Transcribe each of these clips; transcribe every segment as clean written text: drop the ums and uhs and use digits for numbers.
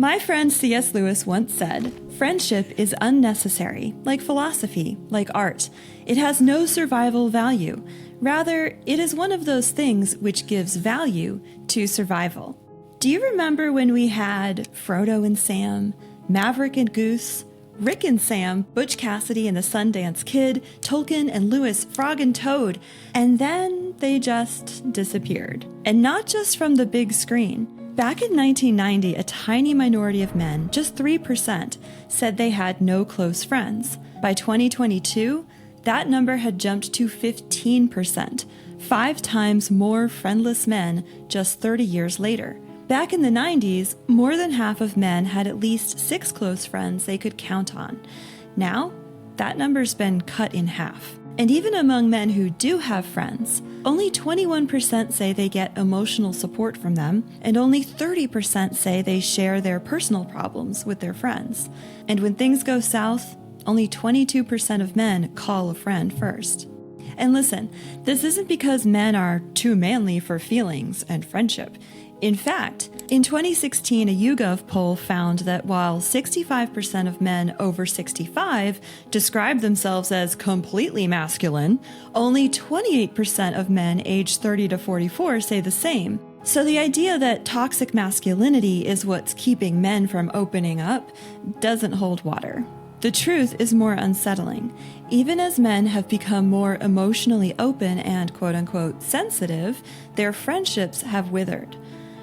My friend C.S. Lewis once said, "Friendship is unnecessary, like philosophy, like art. It has no survival value. Rather, it is one of those things which gives value to survival." Do you remember when we had Frodo and Sam, Maverick and Goose, Rick and Sam, Butch Cassidy and the Sundance Kid, Tolkien and Lewis, Frog and Toad, and then they just disappeared? And not just from the big screen. Back in 1990, a tiny minority of men, just 3%, said they had no close friends. By 2022, that number had jumped to 15%, 5 times more friendless men just 30 years later. Back in the 90s, more than half of men had at least 6 close friends they could count on. Now, that number's been cut in half. And even among men who do have friends, only 21% say they get emotional support from them, and only 30% say they share their personal problems with their friends. And when things go south, only 22% of men call a friend first. And listen, this isn't because men are too manly for feelings and friendship. In fact, in 2016, a YouGov poll found that while 65% of men over 65 describe themselves as completely masculine, only 28% of men aged 30 to 44 say the same. So the idea that toxic masculinity is what's keeping men from opening up doesn't hold water. The truth is more unsettling. Even as men have become more emotionally open and quote-unquote sensitive, their friendships have withered.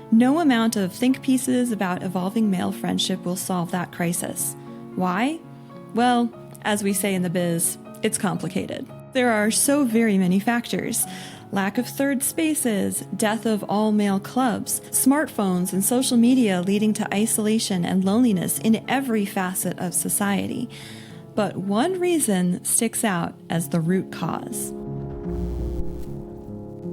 No amount of think pieces about evolving male friendship will solve that crisis. Why? Well, as we say in the biz, it's complicated. There are so very many factors. Lack of third spaces, death of all male clubs, smartphones and social media leading to isolation and loneliness in every facet of society. But one reason sticks out as the root cause.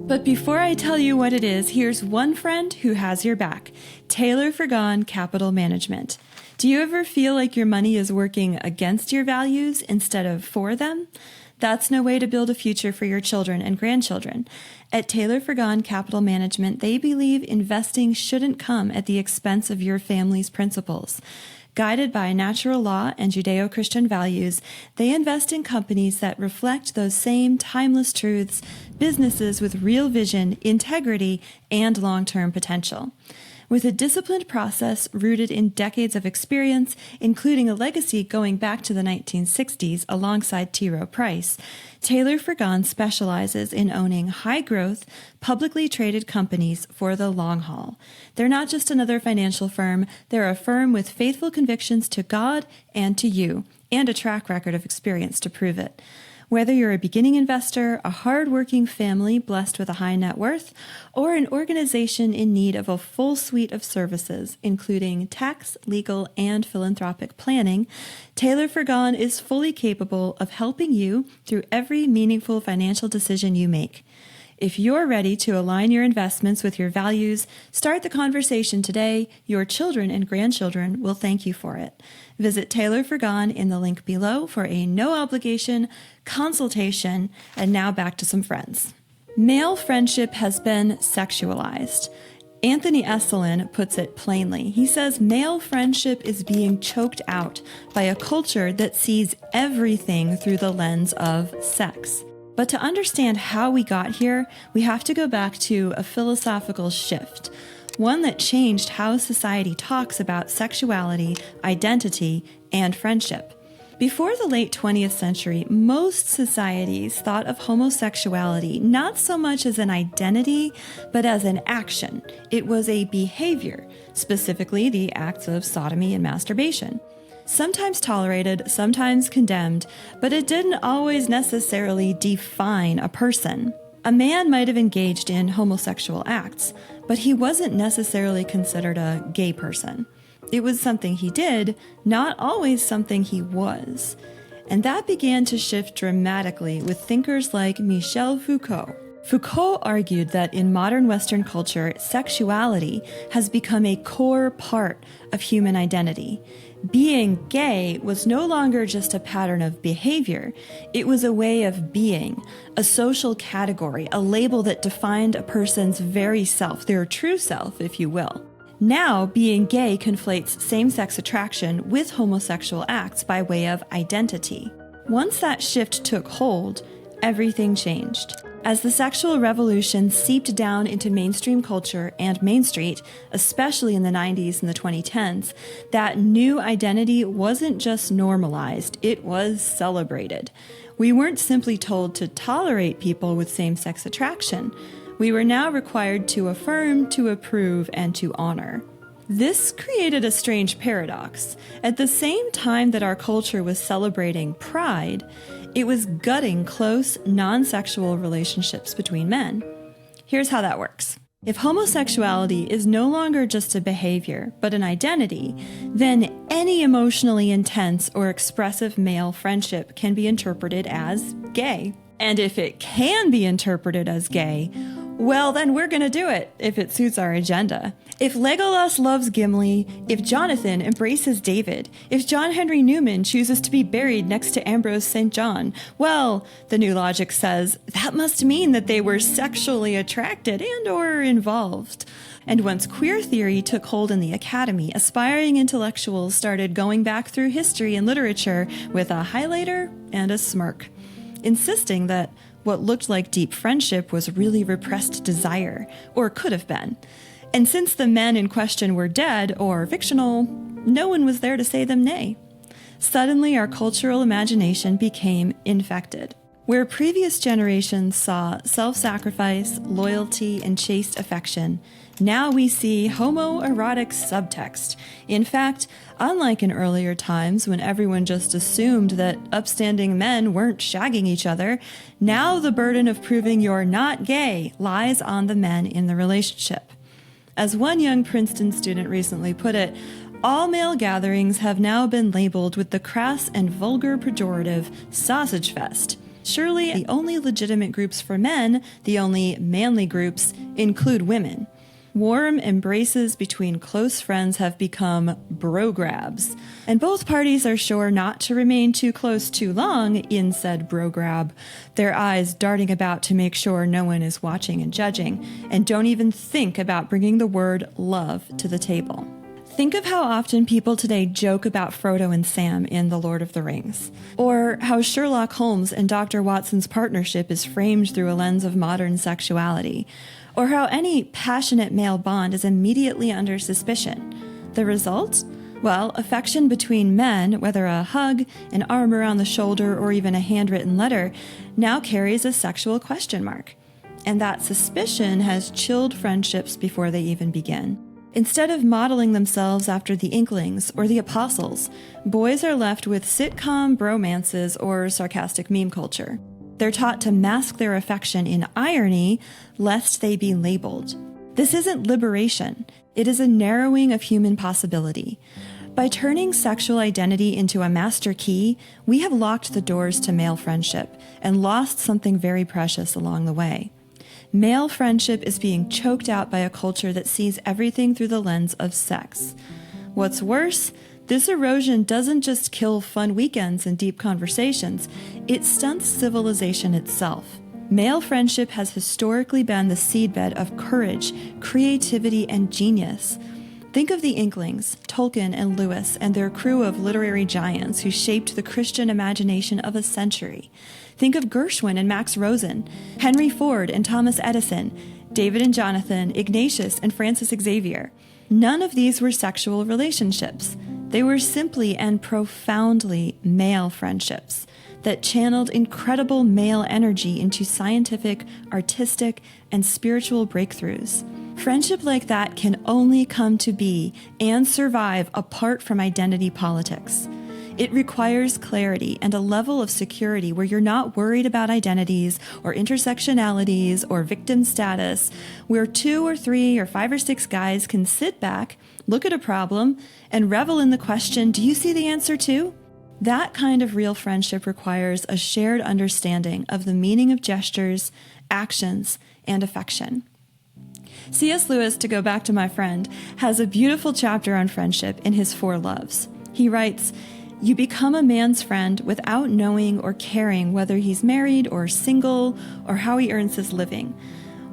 But before I tell you what it is, here's one friend who has your back. Taylor Frigon Capital Management. Do you ever feel like your money is working against your values instead of for them? That's no way to build a future for your children and grandchildren. At Taylor Frigon Capital Management, they believe investing shouldn't come at the expense of your family's principles. Guided by natural law and Judeo-Christian values, they invest in companies that reflect those same timeless truths, businesses with real vision, integrity, and long-term potential. With a disciplined process rooted in decades of experience, including a legacy going back to the 1960s alongside T. Rowe Price, Taylor Frigon specializes in owning high-growth, publicly traded companies for the long haul. They're not just another financial firm, they're a firm with faithful convictions to God and to you, and a track record of experience to prove it. Whether you're a beginning investor, a hard-working family blessed with a high net worth, or an organization in need of a full suite of services, including tax, legal, and philanthropic planning, Taylor Frigon is fully capable of helping you through every meaningful financial decision you make. If you're ready to align your investments with your values, start the conversation today. Your children and grandchildren will thank you for it. Visit Taylor Frigon in the link below for a no-obligation consultation. And now back to some friends. Male friendship has been sexualized. Anthony Esolen puts it plainly. He says male friendship is being choked out by a culture that sees everything through the lens of sex. But to understand how we got here, we have to go back to a philosophical shift, one that changed how society talks about sexuality, identity, and friendship. Before the late 20th century, most societies thought of homosexuality not so much as an identity, but as an action. It was a behavior, specifically the acts of sodomy and masturbation. Sometimes tolerated, sometimes condemned, but it didn't always necessarily define a person. A man might have engaged in homosexual acts, but he wasn't necessarily considered a gay person. It was something he did, not always something he was. And that began to shift dramatically with thinkers like Michel Foucault. Foucault argued that in modern Western culture, sexuality has become a core part of human identity. Being gay was no longer just a pattern of behavior. It was a way of being, a social category, a label that defined a person's very self, their true self, if you will. Now, being gay conflates same-sex attraction with homosexual acts by way of identity. Once that shift took hold, everything changed. As the sexual revolution seeped down into mainstream culture and Main Street, especially in the 90s and the 2010s, that new identity wasn't just normalized, it was celebrated. We weren't simply told to tolerate people with same-sex attraction. We were now required to affirm, to approve, and to honor. This created a strange paradox. At the same time that our culture was celebrating pride, it was gutting close, non-sexual relationships between men. Here's how that works. If homosexuality is no longer just a behavior, but an identity, then any emotionally intense or expressive male friendship can be interpreted as gay. And if it can be interpreted as gay, well, then we're going to do it if it suits our agenda. If Legolas loves Gimli, if Jonathan embraces David, if John Henry Newman chooses to be buried next to Ambrose St. John, well, the new logic says that must mean that they were sexually attracted and or involved. And once queer theory took hold in the academy, aspiring intellectuals started going back through history and literature with a highlighter and a smirk, insisting that what looked like deep friendship was really repressed desire, or could have been. And since the men in question were dead or fictional, no one was there to say them nay. Suddenly, our cultural imagination became infected. Where previous generations saw self-sacrifice, loyalty, and chaste affection, now we see homoerotic subtext. In fact, unlike in earlier times when everyone just assumed that upstanding men weren't shagging each other, now the burden of proving you're not gay lies on the men in the relationship. As one young Princeton student recently put it, all male gatherings have now been labeled with the crass and vulgar pejorative sausage fest. Surely the only legitimate groups for men, the only manly groups, include women. Warm embraces between close friends have become bro grabs, and both parties are sure not to remain too close too long in said bro grab, their eyes darting about to make sure no one is watching and judging, and don't even think about bringing the word love to the table. Think of how often people today joke about Frodo and Sam in The Lord of the Rings, or how Sherlock Holmes and Dr. Watson's partnership is framed through a lens of modern sexuality, or how any passionate male bond is immediately under suspicion. The result? Well, affection between men, whether a hug, an arm around the shoulder, or even a handwritten letter, now carries a sexual question mark. And that suspicion has chilled friendships before they even begin. Instead of modeling themselves after the Inklings or the Apostles, boys are left with sitcom bromances or sarcastic meme culture. They're taught to mask their affection in irony, lest they be labeled. This isn't liberation. It is a narrowing of human possibility. By turning sexual identity into a master key, we have locked the doors to male friendship and lost something very precious along the way. Male friendship is being choked out by a culture that sees everything through the lens of sex. What's worse, this erosion doesn't just kill fun weekends and deep conversations, it stunts civilization itself. Male friendship has historically been the seedbed of courage, creativity, and genius. Think of the Inklings, Tolkien and Lewis, and their crew of literary giants who shaped the Christian imagination of a century. Think of Gershwin and Max Rosen, Henry Ford and Thomas Edison, David and Jonathan, Ignatius and Francis Xavier. None of these were sexual relationships. They were simply and profoundly male friendships that channeled incredible male energy into scientific, artistic, and spiritual breakthroughs. Friendship like that can only come to be and survive apart from identity politics. It requires clarity and a level of security where you're not worried about identities or intersectionalities or victim status, where 2 or 3 or 5 or 6 guys can sit back, look at a problem, and revel in the question, do you see the answer too? That kind of real friendship requires a shared understanding of the meaning of gestures, actions, and affection. C.S. Lewis, to go back to my friend, has a beautiful chapter on friendship in his 4 Loves. He writes, "You become a man's friend without knowing or caring whether he's married or single or how he earns his living.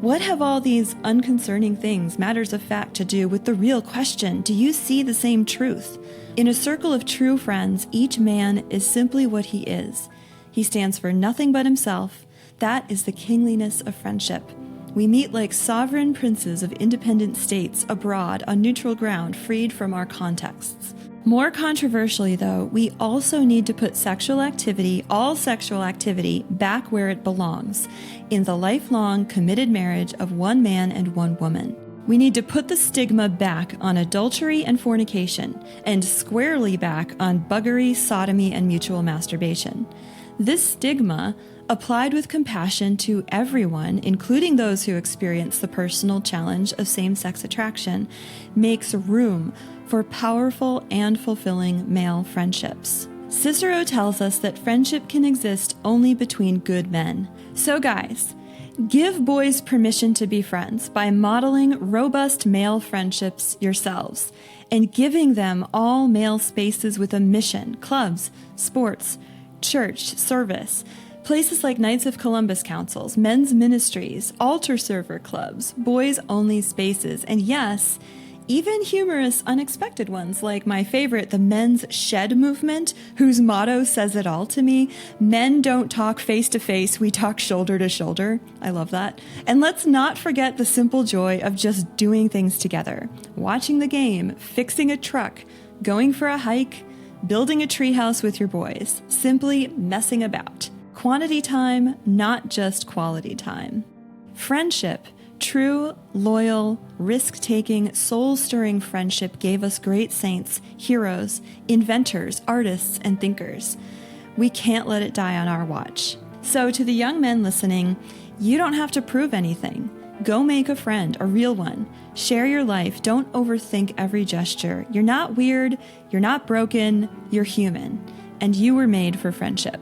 What have all these unconcerning things, matters of fact, to do with the real question? Do you see the same truth? In a circle of true friends, each man is simply what he is. He stands for nothing but himself. That is the kingliness of friendship. We meet like sovereign princes of independent states abroad on neutral ground, freed from our contexts. More controversially, though, we also need to put sexual activity, all sexual activity, back where it belongs, in the lifelong committed marriage of one man and one woman. We need to put the stigma back on adultery and fornication, and squarely back on buggery, sodomy, and mutual masturbation. This stigma, applied with compassion to everyone, including those who experience the personal challenge of same-sex attraction, makes room for powerful and fulfilling male friendships. Cicero tells us that friendship can exist only between good men. So guys, give boys permission to be friends by modeling robust male friendships yourselves and giving them all male spaces with a mission, clubs, sports, church, service, places like Knights of Columbus councils, men's ministries, altar server clubs, boys-only spaces, and yes, even humorous, unexpected ones like my favorite, the Men's Shed movement, whose motto says it all to me. Men don't talk face to face, we talk shoulder to shoulder. I love that. And let's not forget the simple joy of just doing things together. Watching the game, fixing a truck, going for a hike, building a treehouse with your boys, simply messing about. Quantity time, not just quality time. Friendship, true, loyal, risk-taking, soul-stirring friendship gave us great saints, heroes, inventors, artists, and thinkers. We can't let it die on our watch. So to the young men listening, you don't have to prove anything. Go make a friend, a real one. Share your life. Don't overthink every gesture. You're not weird. You're not broken. You're human. And you were made for friendship.